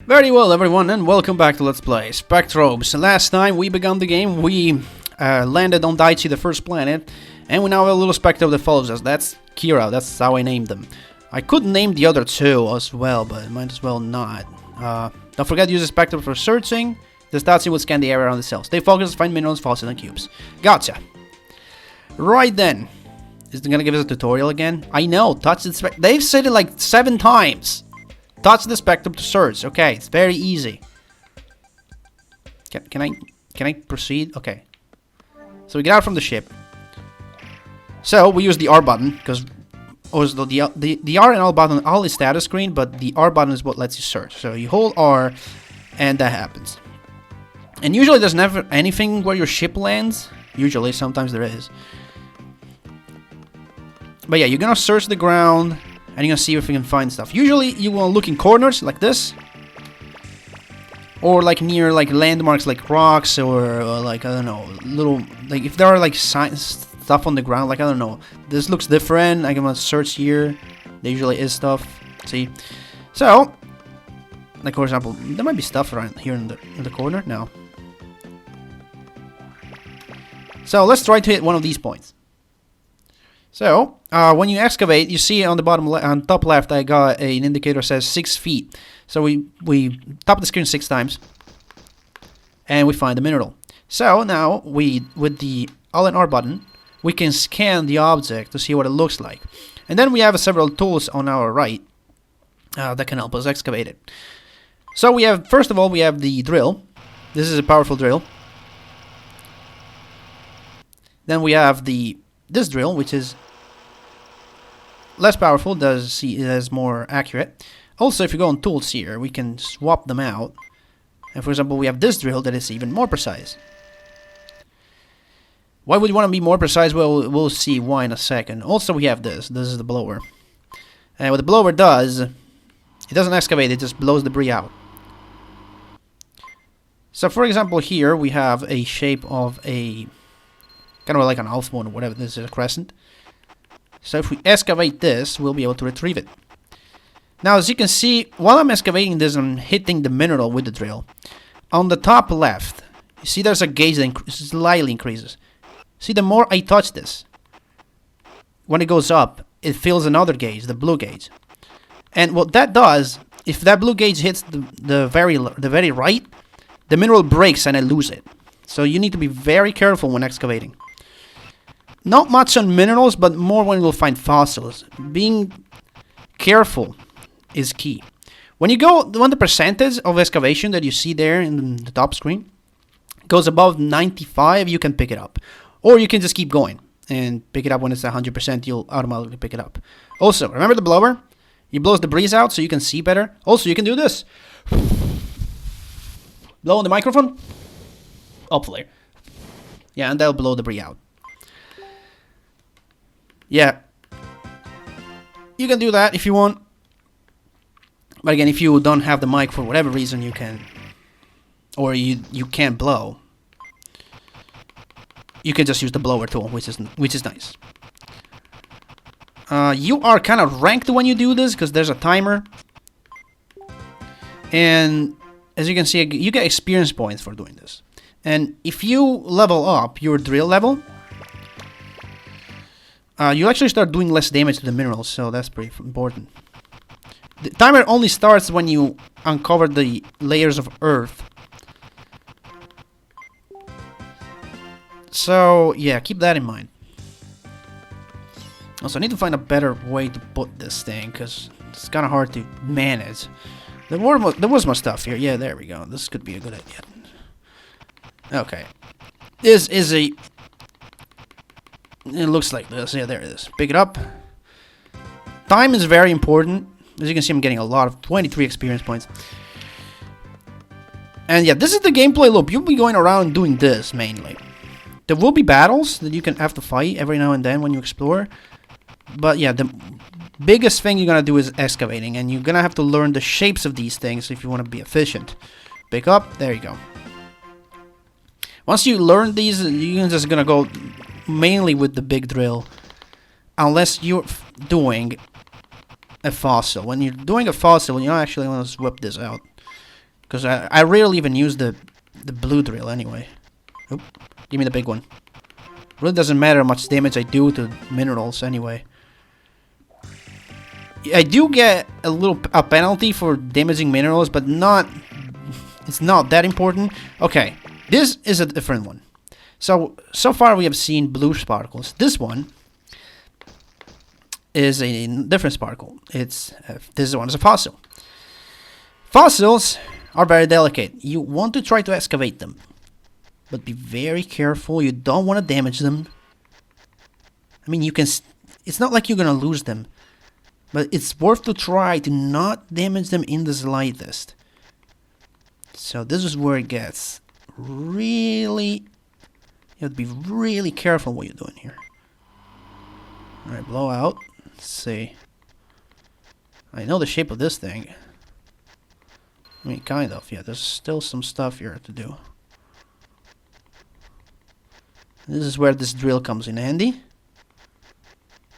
Very well, everyone, and welcome back to Let's Play Spectrobes. Last time we began the game, we landed on Daichi, the first planet, and we now have a little Spectrobe that follows us. That's Kira, that's how I named them. I could name the other two as well, but might as well not. Don't forget to use the Spectrobe for searching. The Statue will scan the area around the cells. They focus, find minerals, fossils, and cubes. Gotcha. Right then. Is it gonna give us a tutorial again? I know, touch the Spectrobe. They've said it like 7 times. Touch the Spectrobe to search. Okay, it's very easy. Can I proceed? Okay. So we get out from the ship. So we use the R button because the R and L button all is status screen, but the R button is what lets you search. So you hold R, and that happens. And usually there's never anything where your ship lands. Usually, sometimes there is. But yeah, you're gonna search the ground. And you're gonna see if you can find stuff. Usually you wanna look in corners like this. Or like near like landmarks like rocks or like, I don't know, little, like if there are like stuff on the ground, like I don't know. This looks different. I'm gonna search here. There usually is stuff. See? So, like for example, there might be stuff around here in the corner. No. So let's try to hit one of these points. So, when you excavate, you see on the bottom, on top left, I got an indicator that says 6 feet. So we tap the screen 6 times, and we find the mineral. So now with the Alt and R button, we can scan the object to see what it looks like. And then we have several tools on our right that can help us excavate it. So we have, first of all, we have the drill. This is a powerful drill. Then we have this drill, which is less powerful, it is more accurate. Also, if you go on tools here, we can swap them out. And for example, we have this drill that is even more precise. Why would you want to be more precise? Well, we'll see why in a second. Also, we have this. This is the blower. And what the blower does, it doesn't excavate, it just blows debris out. So for example, here we have a shape of a kind of like an alpha one or whatever. This is a crescent. So if we excavate this, we'll be able to retrieve it. Now, as you can see, while I'm excavating this, I'm hitting the mineral with the drill. On the top left, you see there's a gauge that slightly increases. See, the more I touch this, when it goes up, it fills another gauge, the blue gauge. And what that does, if that blue gauge hits the very right, the mineral breaks and I lose it. So you need to be very careful when excavating. Not much on minerals, but more when you'll find fossils. Being careful is key. When the percentage of excavation that you see there in the top screen goes above 95, you can pick it up. Or you can just keep going and pick it up when it's 100%, you'll automatically pick it up. Also, remember the blower? It blows debris out so you can see better. Also, you can do this. Blow on the microphone. Hopefully. Yeah, and that'll blow debris out. Yeah, you can do that if you want. But again, if you don't have the mic for whatever reason, you can, or you can't blow, you can just use the blower tool, which is nice. You are kind of ranked when you do this because there's a timer, and as you can see, you get experience points for doing this. And if you level up your drill level, you actually start doing less damage to the minerals, so that's pretty important. The timer only starts when you uncover the layers of earth. So, yeah, keep that in mind. Also, I need to find a better way to put this thing, because it's kind of hard to manage. There was more stuff here. Yeah, there we go. This could be a good idea. Okay. This is a... It looks like this. Yeah, there it is. Pick it up. Time is very important. As you can see, I'm getting a lot of 23 experience points. And yeah, this is the gameplay loop. You'll be going around doing this mainly. There will be battles that you can have to fight every now and then when you explore. But yeah, the biggest thing you're gonna do is excavating, and you're gonna have to learn the shapes of these things if you want to be efficient. Pick up. There you go. Once you learn these, you're just gonna go mainly with the big drill, unless you're doing a fossil. When you're doing a fossil, you don't actually want to whip this out, Because I rarely even use the blue drill anyway. Oop, give me the big one. Really doesn't matter how much damage I do to minerals anyway. I do get a penalty for damaging minerals, but it's not that important. Okay, this is a different one. So far we have seen blue sparkles. This one is a different sparkle. This one is a fossil. Fossils are very delicate. You want to try to excavate them, but be very careful. You don't want to damage them. I mean, it's not like you're gonna lose them, but it's worth to try to not damage them in the slightest. So this is where it gets really... You have to be really careful what you're doing here. Alright, blow out. Let's see. I know the shape of this thing. I mean, kind of. Yeah, there's still some stuff here to do. This is where this drill comes in handy.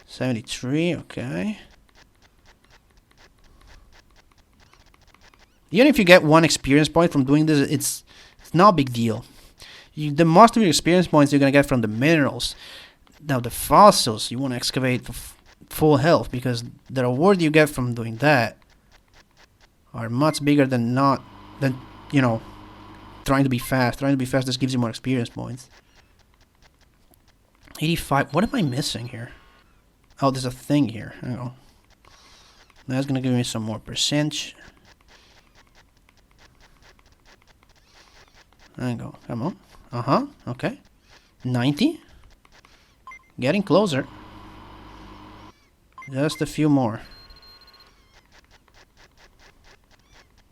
73, okay. Even if you get 1 experience point from doing this, it's not a big deal. The most of your experience points you're going to get from the minerals. Now the fossils, you want to excavate for full health, because the reward you get from doing that are much bigger than you know, trying to be fast. Trying to be fast just gives you more experience points. 85, what am I missing here? Oh, there's a thing here. Hang on. That's going to give me some more percentage. Hang on, come on. Okay. 90. Getting closer. Just a few more.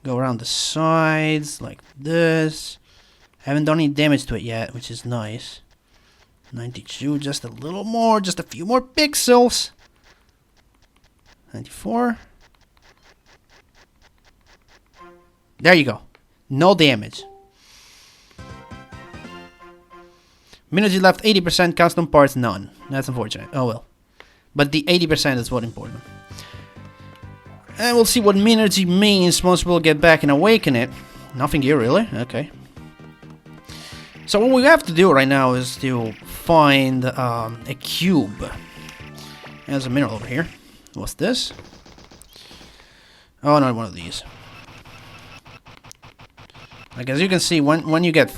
Go around the sides like this. Haven't done any damage to it yet, which is nice. 92, just a little more, just a few more pixels. 94. There you go. No damage. Minergy left 80%, custom parts none. That's unfortunate. Oh well. But the 80% is what's important. And we'll see what Minergy means once we'll get back and awaken it. Nothing here really? Okay. So what we have to do right now is to find a cube. There's a mineral over here. What's this? Oh, not one of these. Like as you can see, when you get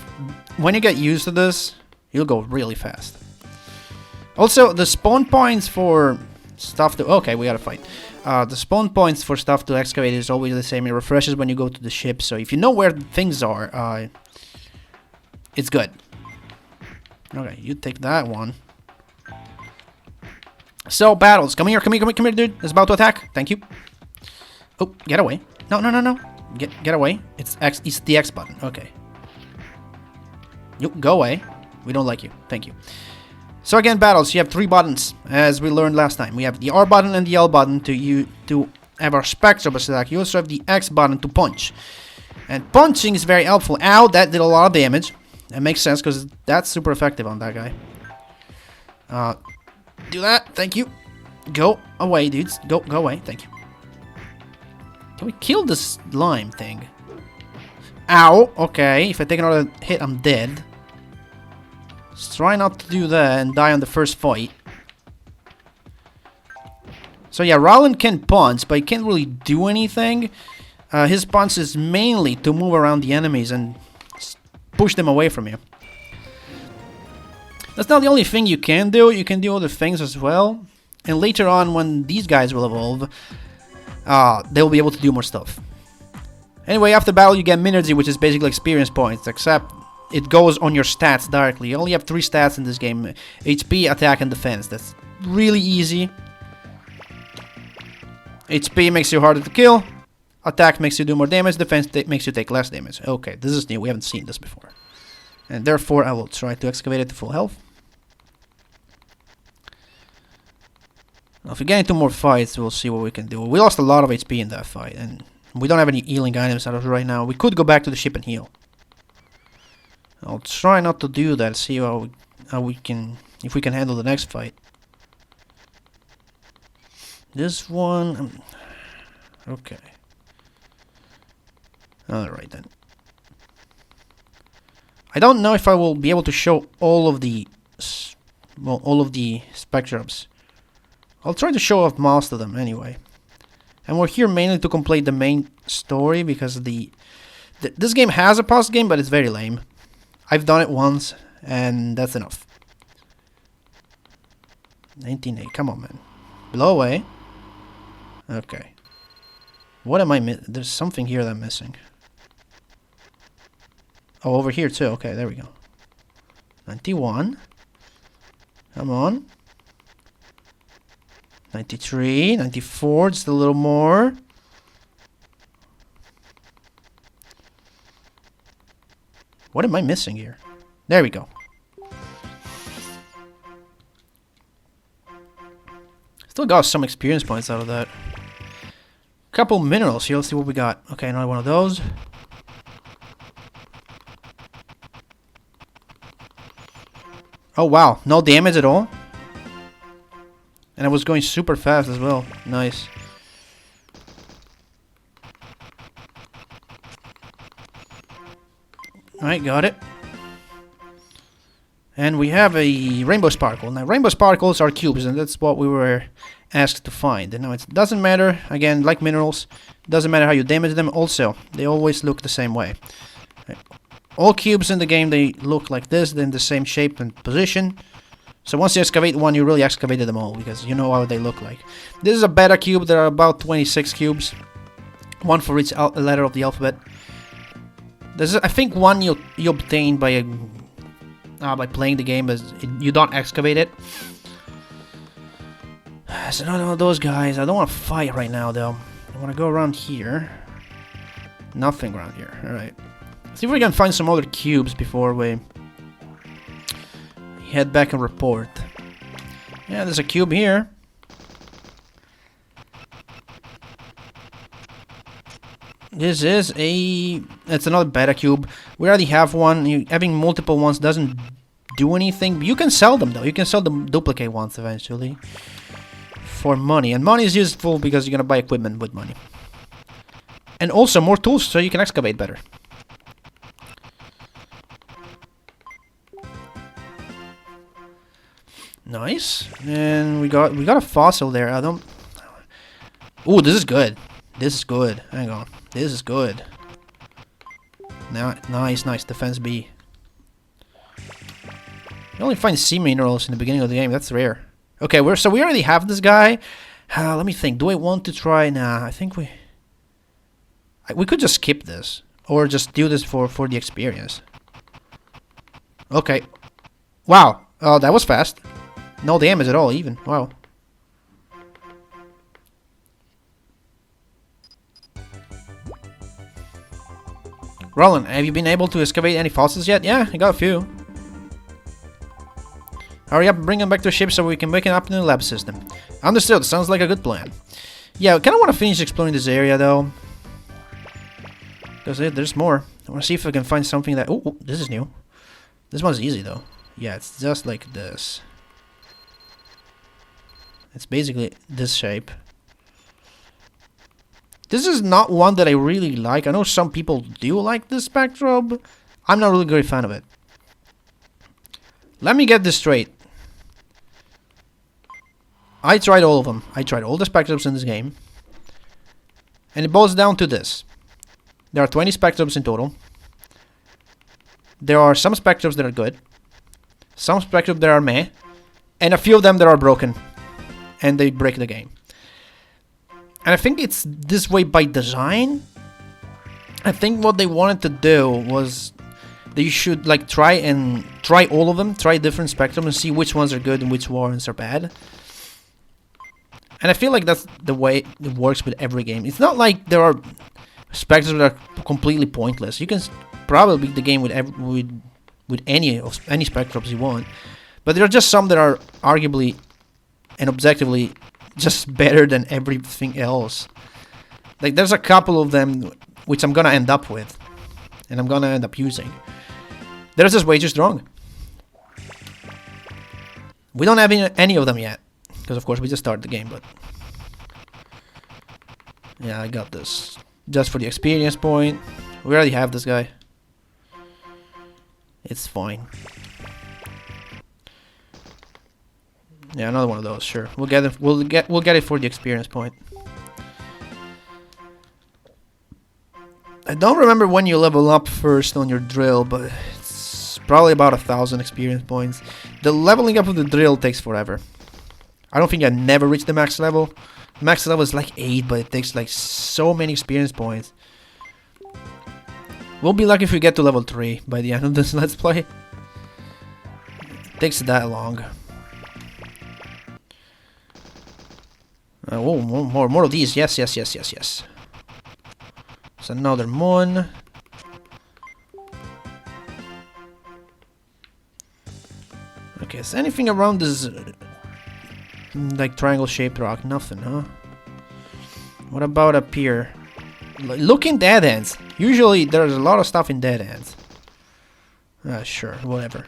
used to this, you'll go really fast. Also, the spawn points for stuff to... Okay, we gotta fight. The spawn points for stuff to excavate is always the same. It refreshes when you go to the ship, so if you know where things are, it's good. Okay, you take that one. So, battles. Come here, dude. It's about to attack. Thank you. Oh, get away. No. Get away. It's the X button. Okay. You go away. We don't like you. Thank you. So again, battles. You have 3 buttons, as we learned last time. We have the R button and the L button to have our Spectrobes attack. You also have the X button to punch. And punching is very helpful. Ow, that did a lot of damage. That makes sense, because that's super effective on that guy. Do that. Thank you. Go away, dudes. Go away. Thank you. Can we kill this slime thing? Ow. Okay. If I take another hit, I'm dead. Let's try not to do that and die on the first fight. So yeah, Roland can punch, but he can't really do anything. His punch is mainly to move around the enemies and push them away from you. That's not the only thing you can do. You can do other things as well. And later on, when these guys will evolve, they'll be able to do more stuff. Anyway, after battle you get Minergy, which is basically experience points, except it goes on your stats directly. You only have 3 stats in this game: HP, attack, and defense. That's really easy. HP makes you harder to kill. Attack makes you do more damage. Defense makes you take less damage. Okay, this is new. We haven't seen this before. And therefore, I will try to excavate it to full health. Now, if we get into more fights, we'll see what we can do. We lost a lot of HP in that fight, and we don't have any healing items out of it right now. We could go back to the ship and heal. I'll try not to do that. See how we can, if we can handle the next fight. This one, okay. All right then. I don't know if I will be able to show all of the Spectrobes. I'll try to show off most of them anyway. And we're here mainly to complete the main story because this game has a post game, but it's very lame. I've done it once, and that's enough. 19A, come on, man. Blow away. Okay. What am I missing? There's something here that I'm missing. Oh, over here too. Okay, there we go. 91. Come on. 93, 94, just a little more. What am I missing here? There we go. Still got some experience points out of that. Couple minerals here, let's see what we got. Okay, another one of those. Oh wow, no damage at all. And I was going super fast as well. Nice. Alright, got it. And we have a rainbow sparkle. Now, rainbow sparkles are cubes, and that's what we were asked to find. And now it doesn't matter, again, like minerals, doesn't matter how you damage them. Also, they always look the same way. All cubes in the game, they look like this, then the same shape and position. So once you excavate one, you really excavated them all, because you know how they look like. This is a beta cube. There are about 26 cubes. One for each letter of the alphabet. There's, I think, one you obtain by playing the game, as you don't excavate it. So none of those guys. I don't want to fight right now, though. I want to go around here. Nothing around here. Alright. See if we can find some other cubes before we head back and report. Yeah, there's a cube here. This is it's another beta cube. We already have one. Having multiple ones doesn't do anything. But you can sell them though. You can sell the duplicate ones eventually for money. And money is useful because you're gonna buy equipment with money. And also more tools so you can excavate better. Nice. And we got a fossil there. I don't. Ooh, this is good. This is good. Hang on. This is good. Now, nice. Defense B. You only find C minerals in the beginning of the game. That's rare. Okay, we already have this guy. Let me think. Do I want to try? Nah, I think we could just skip this, or just do this for the experience. Okay. Wow. Oh, that was fast. No damage at all, even. Wow. Roland, have you been able to excavate any fossils yet? Yeah, I got a few. Hurry up and bring them back to the ship so we can wake it up in the lab system. Understood, sounds like a good plan. Yeah, I kind of want to finish exploring this area though. Because there's more. I want to see if I can find something that... Oh, this is new. This one's easy though. Yeah, it's just like this. It's basically this shape. This is not one that I really like. I know some people do like this Spectrobe. I'm not really a great fan of it. Let me get this straight. I tried all of them. I tried all the Spectrobes in this game. And it boils down to this. There are 20 Spectrobes in total. There are some Spectrobes that are good. Some Spectrobes that are meh. And a few of them that are broken. And they break the game. And I think it's this way by design. I think what they wanted to do was they should like try all of them, try different spectrum and see which ones are good and which ones are bad. And I feel like that's the way it works with every game. It's not like there are spectrums that are completely pointless. You can probably beat the game with any spectrums you want, but there are just some that are arguably and objectively just better than everything else. Like there's a couple of them which I'm gonna end up with, and I'm gonna end up using. They're just way too strong. We don't have any of them yet, because of course we just started the game. But yeah, I got this just for the experience point. We already have this guy. It's fine. Yeah, another one of those. Sure, we'll get it. We'll get it for the experience point. I don't remember when you level up first on your drill, but it's probably about 1,000 experience points. The leveling up of the drill takes forever. I don't think I never reached the max level. Max level is like 8, but it takes like so many experience points. We'll be lucky if we get to level 3 by the end of this let's play. It takes that long. Oh, more of these. Yes. There's another one. Okay, is anything around this like triangle-shaped rock? Nothing, huh? What about up here? Look in dead ends. Usually there's a lot of stuff in dead ends. Sure, whatever.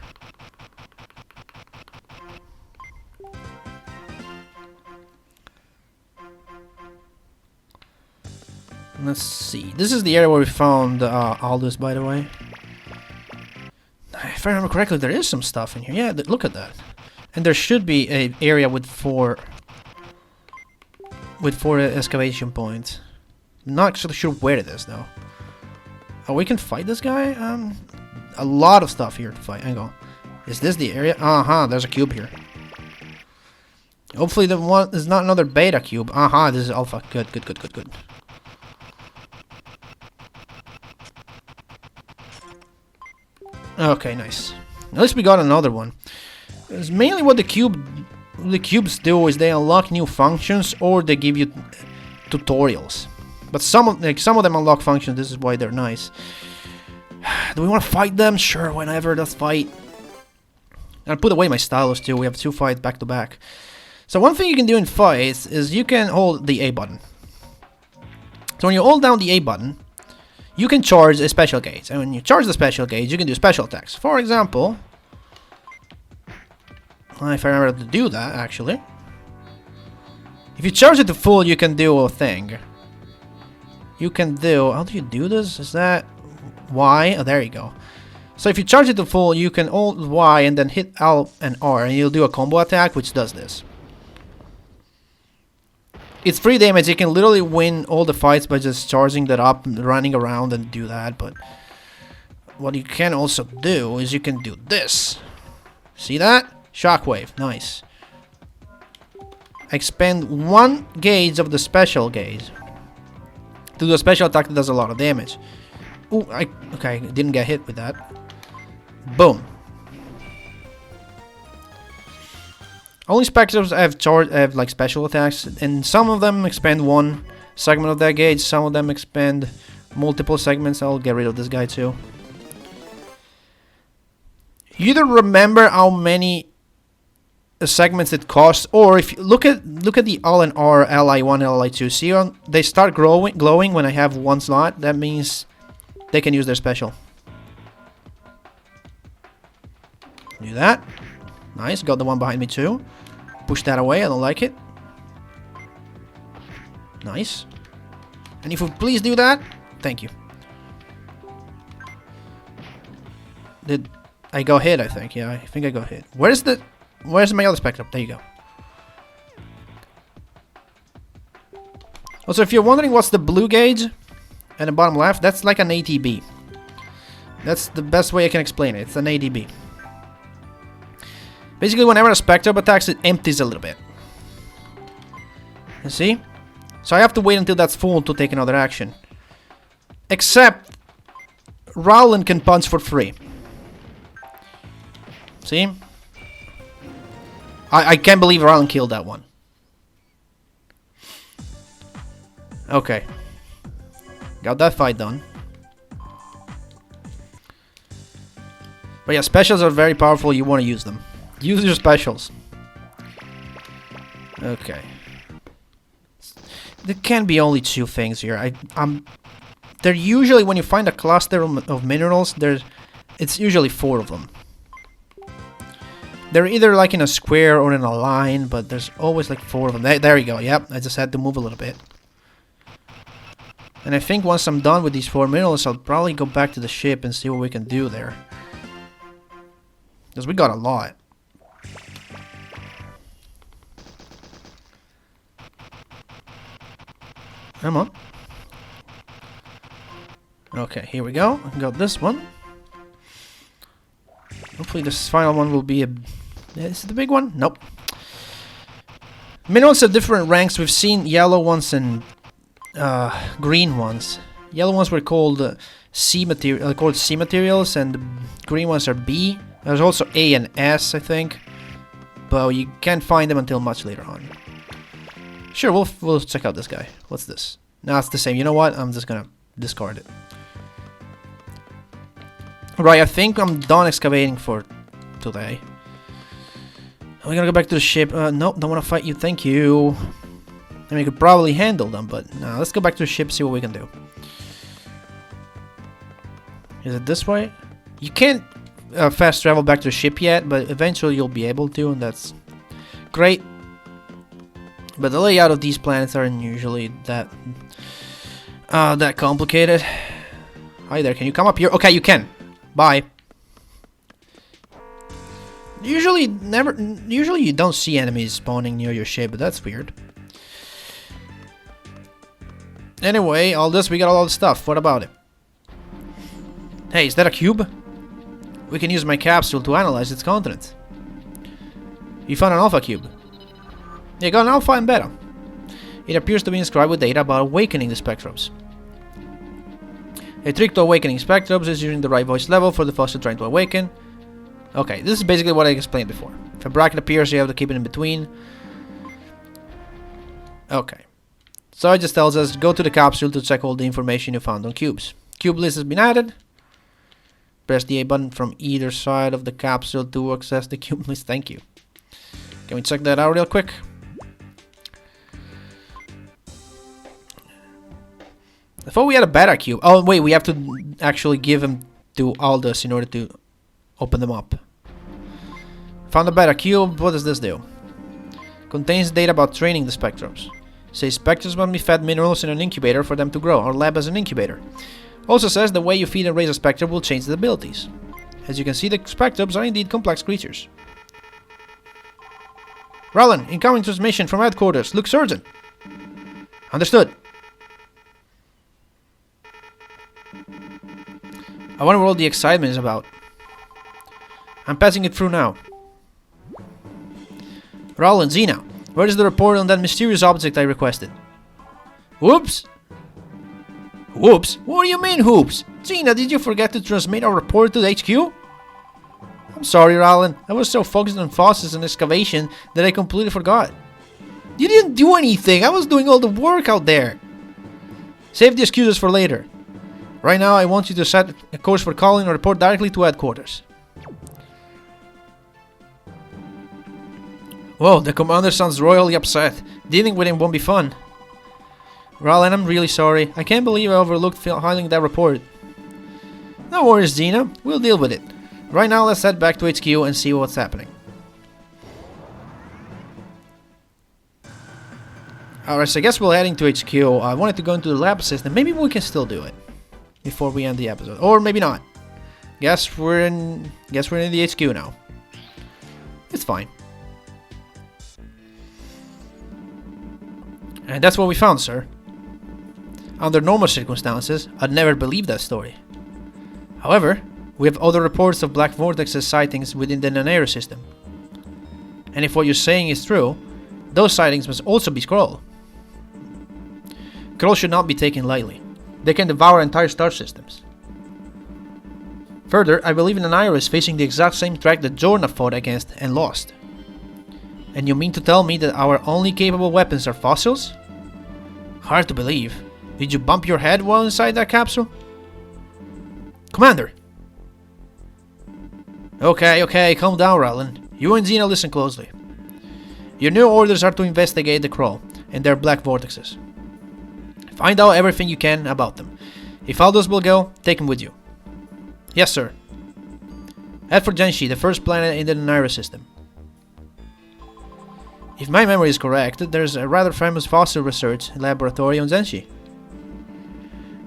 Let's see. This is the area where we found Aldous, by the way. If I remember correctly, there is some stuff in here. Yeah, look at that. And there should be an area with four excavation points. Not actually sure where it is though. Oh, we can fight this guy? A lot of stuff here to fight. Hang on. Is this the area? There's a cube here. Hopefully the one is not another beta cube. This is alpha. Good. Okay, nice. At least we got another one. It's mainly what the cubes do is they unlock new functions or they give you tutorials. But some of them unlock functions. This is why they're nice. Do we want to fight them? Sure, whenever. Let's fight. I'll put away my stylus too. We have 2 fights back to back. So one thing you can do in fights is you can hold the A button. So when you hold down the A button, you can charge a special gauge. And when you charge the special gauge, you can do special attacks. For example, if I remember to do that, actually. If you charge it to full, you can do a thing. You can do... How do you do this? Is that Y? Oh, there you go. So if you charge it to full, you can hold Y and then hit L and R, and you'll do a combo attack, which does this. It's free damage. You can literally win all the fights by just charging that up, running around and do that. But what you can also do is you can do this. See that? Shockwave. Nice. Expend 1 gauge of the special gauge to do a special attack that does a lot of damage. Ooh, okay, didn't get hit with that. Boom. Only Spectrobes have like special attacks, and some of them expend 1 segment of that gauge, some of them expend multiple segments. I'll get rid of this guy too. You either remember how many segments it costs, or if you look at the L and R, Li1, Li2, see they start glowing when I have 1 slot. That means they can use their special. Do that. Nice, got the one behind me too. Push that away, I don't like it. Nice. And if you please do that, thank you. Did I go hit? I think, yeah, I think I got hit. Where's my other Spectrum? There you go. Also, if you're wondering what's the blue gauge at the bottom left, that's like an ATB. That's the best way I can explain it. It's an ATB. Basically, whenever a Spectrobe attacks, it empties a little bit. You see? So I have to wait until that's full to take another action. Except, Rowland can punch for free. See? I can't believe Rowland killed that one. Okay. Got that fight done. But yeah, specials are very powerful. You want to use them. Use your specials. Okay. There can be only 2 things here. They're usually, when you find a cluster of minerals, it's usually 4 of them. They're either like in a square or in a line, but there's always like 4 of them. There you go. Yep, I just had to move a little bit. And I think once I'm done with these 4 minerals, I'll probably go back to the ship and see what we can do there. Because we got a lot. Come on. Okay, here we go. Got this one. Hopefully this final one will be a... Is it the big one? Nope. Minerals have different ranks. We've seen yellow ones and green ones. Yellow ones were called C materials, and the green ones are B. There's also A and S, I think, but you can't find them until much later on. Sure, we'll check out this guy. What's this? No, it's the same. You know what? I'm just gonna discard it. Right, I think I'm done excavating for today. We're gonna go back to the ship. Nope, don't want to fight you. Thank you. I mean, we could probably handle them, but no. Let's go back to the ship, see what we can do. Is it this way? You can't fast travel back to the ship yet, but eventually you'll be able to, and that's great. But the layout of these planets aren't usually that complicated. Hi there, can you come up here? Okay, you can. Bye. Usually you don't see enemies spawning near your ship, but that's weird. Anyway, all this, we got all the stuff. What about it? Hey, is that a cube? We can use my capsule to analyze its contents. You found an alpha cube. You got an alpha and beta. It appears to be inscribed with data about awakening the Spectrobes. A trick to awakening Spectrobes is using the right voice level for the fossil trying to awaken. Okay, this is basically what I explained before. If a bracket appears, you have to keep it in between. Okay. So it just tells us, go to the capsule to check all the information you found on cubes. Cube list has been added. Press the A button from either side of the capsule to access the cube list. Thank you. Can we check that out real quick? I thought we had a beta cube. Oh, wait, we have to actually give them to Aldous in order to open them up. Found a beta cube. What does this do? Contains data about training the Spectrobes. Says Spectrobes must be fed minerals in an incubator for them to grow. Our lab has an incubator. Also says the way you feed and raise a Spectrobe will change the abilities. As you can see, the Spectrobes are indeed complex creatures. Roland, incoming transmission from headquarters. Look urgent. Understood. I wonder what all the excitement is about. I'm passing it through now. Roland, Xena, where is the report on that mysterious object I requested? Whoops! Whoops? What do you mean, whoops? Xena, did you forget to transmit our report to the HQ? I'm sorry, Roland. I was so focused on fossils and excavation that I completely forgot. You didn't do anything. I was doing all the work out there. Save the excuses for later. Right now, I want you to set a course for calling and report directly to headquarters. Whoa, the commander sounds royally upset. Dealing with him won't be fun. Roland, I'm really sorry. I can't believe I overlooked filing that report. No worries, Xena. We'll deal with it. Right now, let's head back to HQ and see what's happening. Alright, so I guess we're heading to HQ. I wanted to go into the lab system. Maybe we can still do it before we end the episode. Or maybe not. Guess we're in the HQ now. It's fine. And that's what we found, sir. Under normal circumstances, I'd never believe that story. However, we have other reports of black vortexes sightings within the Nanera system. And if what you're saying is true, those sightings must also be Skrull. Skrull should not be taken lightly. They can devour entire star systems. Further, I believe Nanera is facing the exact same threat that Jorna fought against and lost. And you mean to tell me that our only capable weapons are fossils? Hard to believe. Did you bump your head while inside that capsule? Commander! Okay, calm down, Roland. You and Xena listen closely. Your new orders are to investigate the Skrull and their black vortexes. Find out everything you can about them. If Aldous will go, take him with you. Yes, sir. Head for Genshi, the first planet in the Nanera system. If my memory is correct, there's a rather famous fossil research laboratory on Genshi.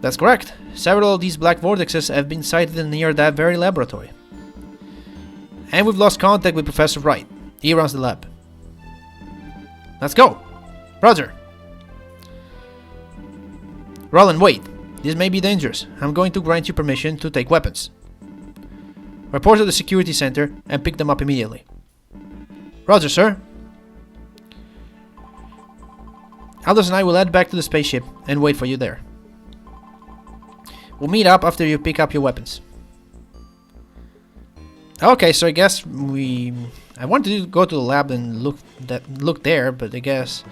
That's correct. Several of these black vortexes have been sighted near that very laboratory. And we've lost contact with Professor Wright. He runs the lab. Let's go! Roger! Roland, wait. This may be dangerous. I'm going to grant you permission to take weapons. Report to the security center and pick them up immediately. Roger, sir. Aldous and I will head back to the spaceship and wait for you there. We'll meet up after you pick up your weapons. Okay, so I guess I wanted to go to the lab and look there, but I guess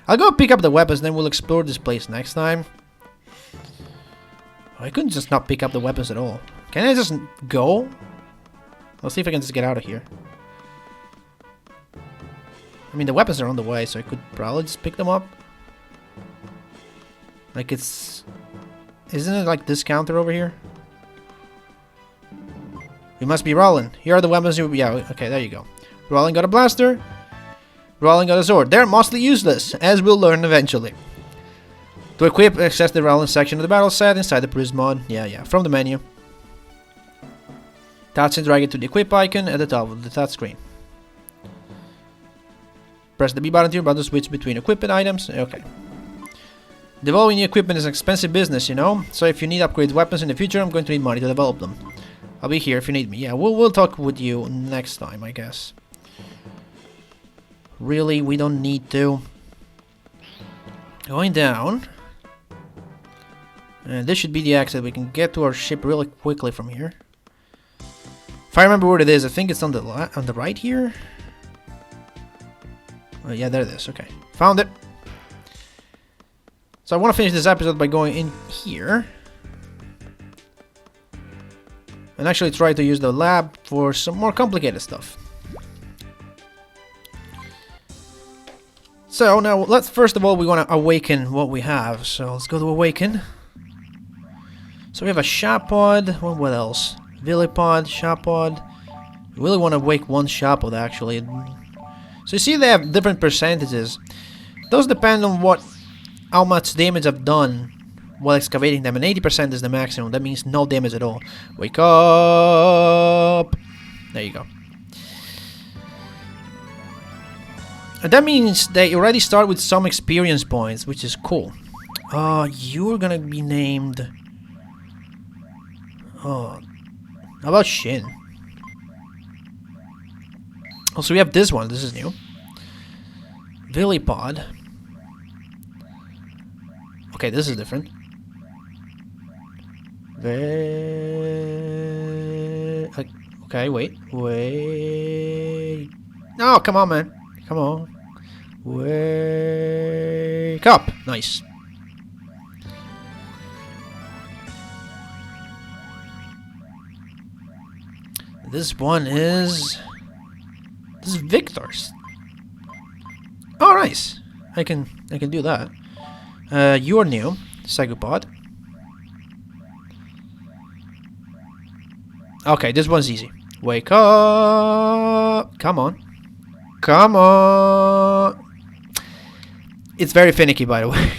I'll go pick up the weapons, then we'll explore this place next time. I couldn't just not pick up the weapons at all. Can I just go? I'll see if I can just get out of here. I mean, the weapons are on the way, so I could probably just pick them up. Like isn't it like this counter over here? We must be Roland. Here are the weapons yeah, okay, there you go. Roland got a blaster. Roland got a sword. They're mostly useless, as we'll learn eventually. To equip, access the Roland section of the battle set inside the Prism mod. Yeah, from the menu. Touch and drag it to the equip icon at the top of the touch screen. Press the B button to about to switch between equipment items. Okay. Developing new equipment is an expensive business, you know. So if you need upgraded weapons in the future, I'm going to need money to develop them. I'll be here if you need me. Yeah, we'll talk with you next time, I guess. Really, we don't need to. Going down. And this should be the exit. We can get to our ship really quickly from here. If I remember where it is, I think it's on the right here. Oh yeah, there it is. Okay, found it. So I want to finish this episode by going in here. And actually try to use the lab for some more complicated stuff. So now first of all we want to awaken what we have. So let's go to awaken. So we have a Shapod. What else? Villipod, Shapod. We really want to wake one Shapod actually. So you see they have different percentages. Those depend on how much damage I've done while excavating them, and 80% is the maximum. That means no damage at all. Wake up! There you go. And that means they already start with some experience points, which is cool. You're gonna be named... how about Shin? Also, we have this one. This is new. Villipod. Okay, this is different. Okay, wait. No, come on, man. Come on. Wake up. Nice. This one is... This is Victor's. Oh, nice. I can do that. You're new. Psychopod. Okay, this one's easy. Wake up. Come on. Come on. It's very finicky, by the way.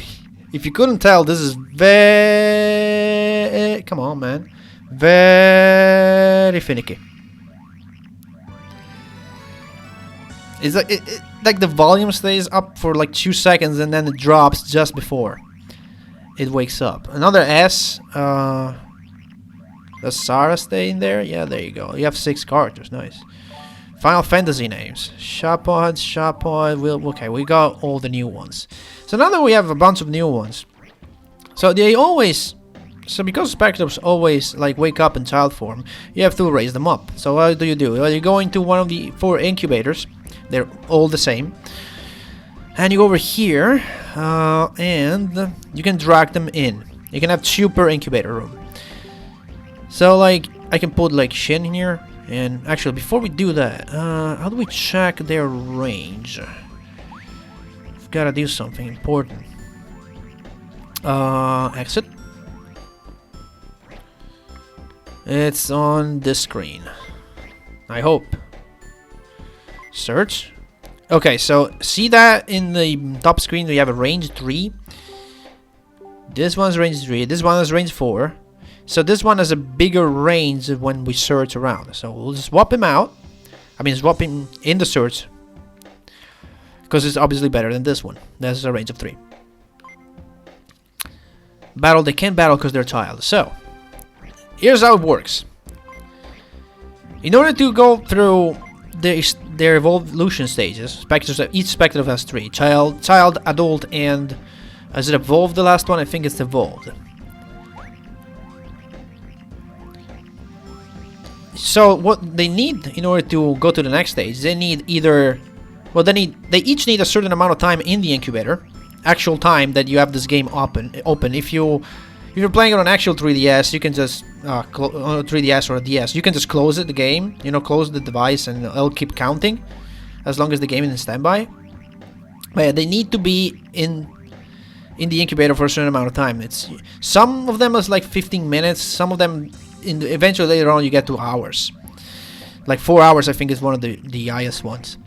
If you couldn't tell, this is very... Come on, man. Very finicky. It's like the volume stays up for like 2 seconds and then it drops just before it wakes up. Another S. Does Sarah stay in there? Yeah, there you go. You have 6 characters. Nice. Final Fantasy names. Shapod. Okay, we got all the new ones. So now that we have a bunch of new ones. So they always... So because Spectrobes always like wake up in child form, you have to raise them up. So what do? Well, you go into one of the 4 incubators. They're all the same. And you go over here, and you can drag them in. You can have 2 per incubator room. So like, I can put like Shin in here. And actually, before we do that, how do we check their range? We've got to do something important. Exit. It's on this screen. I hope. Search. Okay, so see that in the top screen we have a range 3. This one's range 3. This one is range 4. So this one has a bigger range when we search around. So we'll just swap him out. I mean, swap him in the search. Because it's obviously better than this one. That's a range of 3. Battle, they can't battle because they're child. So, here's how it works. In order to go through their evolution stages, each Spectrobe has 3. Child, adult, and... Is it evolved, the last one? I think it's evolved. So, what they need in order to go to the next stage, they need either... Well, they each need a certain amount of time in the incubator. Actual time that you have this game open. If you're playing it on actual 3DS, you can just... 3DS or a DS, you can just close the game. You know, close the device and it'll keep counting. As long as the game is in standby. But yeah, they need to be in the incubator for a certain amount of time. Some of them is like 15 minutes. Some of them, eventually later on, you get to hours. Like 4 hours, I think, is one of the highest ones.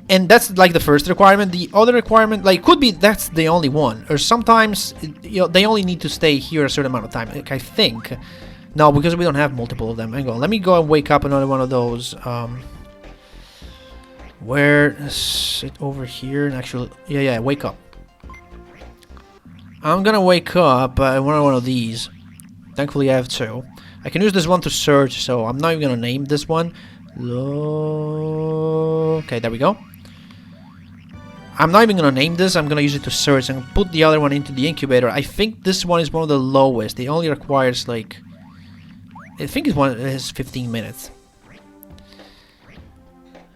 And that's like the first requirement. The other requirement, like, could be that's the only one. Or sometimes, they only need to stay here a certain amount of time. Like, I think. No, because we don't have multiple of them. Hang on, let me go and wake up another one of those. Where is it over here? And actually, yeah, wake up. I'm gonna wake up one of these. Thankfully, I have 2. I can use this one to search, so I'm not even gonna name this one. Okay, there we go. I'm not even gonna name this. I'm gonna use it to search and put the other one into the incubator. I think this one is one of the lowest. It only requires like, I think it is 15 minutes.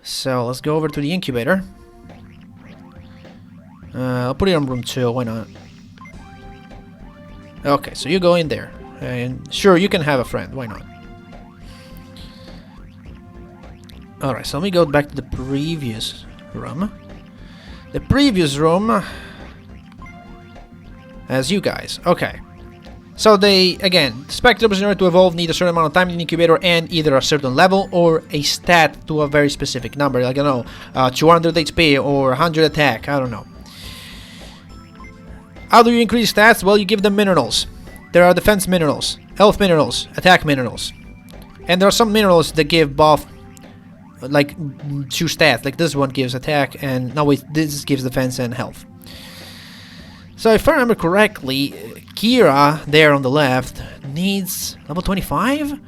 So let's go over to the incubator. I'll put it on room 2. Why not? Okay, so you go in there, and sure, you can have a friend. Why not? All right, so let me go back to the previous room. The previous room has you guys. Okay. So they, again, Spectrobes in order to evolve need a certain amount of time in the incubator and either a certain level or a stat to a very specific number. Like, I don't know, 200 HP or 100 attack. I don't know. How do you increase stats? Well, you give them minerals. There are defense minerals, health minerals, attack minerals. And there are some minerals that give buff, like 2 stats. Like this one gives attack and... No, wait, this gives defense and health. So if I remember correctly, Kira, there on the left, needs level 25?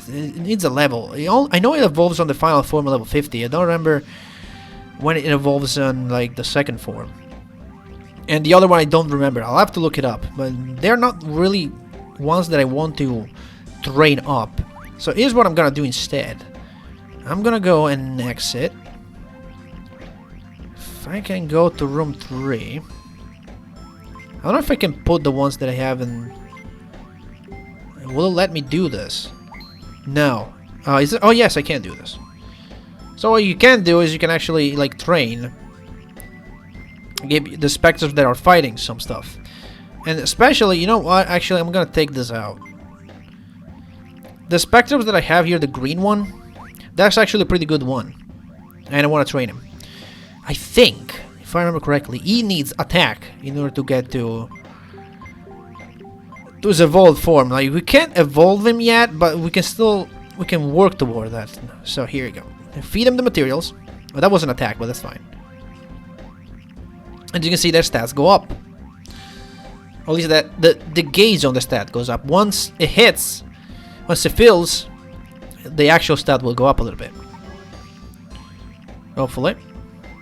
It needs a level. I know it evolves on the final form at level 50. I don't remember when it evolves on like the second form. And the other one I don't remember. I'll have to look it up. But they're not really ones that I want to train up. So here's what I'm gonna do instead. I'm gonna go and exit. If I can go to room 3. I don't know if I can put the ones that I have in... Will it let me do this? No. Is it? Oh yes, I can do this. So what you can do is you can actually like train... Give the specters that are fighting some stuff. And especially, you know what, actually I'm gonna take this out. The specters that I have here, the green one, that's actually a pretty good one. And I want to train him. I think, if I remember correctly, he needs attack in order to get to his evolved form. Like, we can't evolve him yet, but we can work toward that. So here you go. Feed him the materials. Well, that was an attack, but that's fine. And you can see their stats go up. Or at least that the gauge on the stat goes up. Once it hits, once it fills, the actual stat will go up a little bit. Hopefully.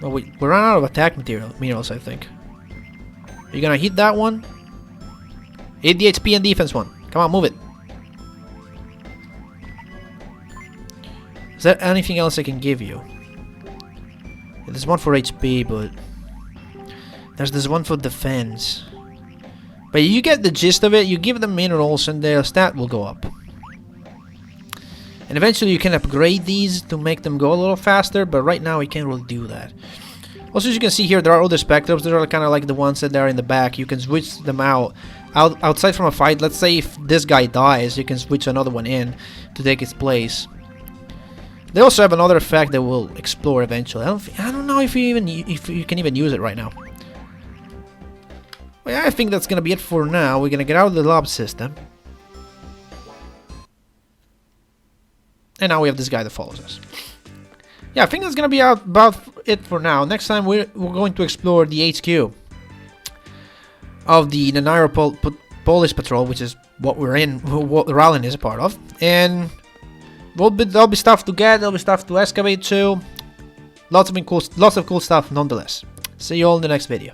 Oh, we ran out of attack minerals, I think. Are you gonna hit that one? Hit the HP and defense one. Come on, move it. Is there anything else I can give you? There's one for HP, but... There's this one for defense. But you get the gist of it. You give them minerals and their stat will go up. And eventually you can upgrade these to make them go a little faster. But right now we can't really do that. Also, as you can see here, there are other Spectrobes. These are kind of like the ones that are in the back. You can switch them outside from a fight. Let's say if this guy dies, you can switch another one in to take its place. They also have another effect that we'll explore eventually. I don't know if you can even use it right now. Well, yeah, I think that's gonna be it for now. We're gonna get out of the lab system. And now we have this guy that follows us. Yeah, I think that's gonna be about it for now. Next time we're going to explore the HQ of the Police Patrol, which is what we're in, what Rallin is a part of, and there'll be stuff to get, there'll be stuff to excavate too. Lots of cool stuff nonetheless. See you all in the next video.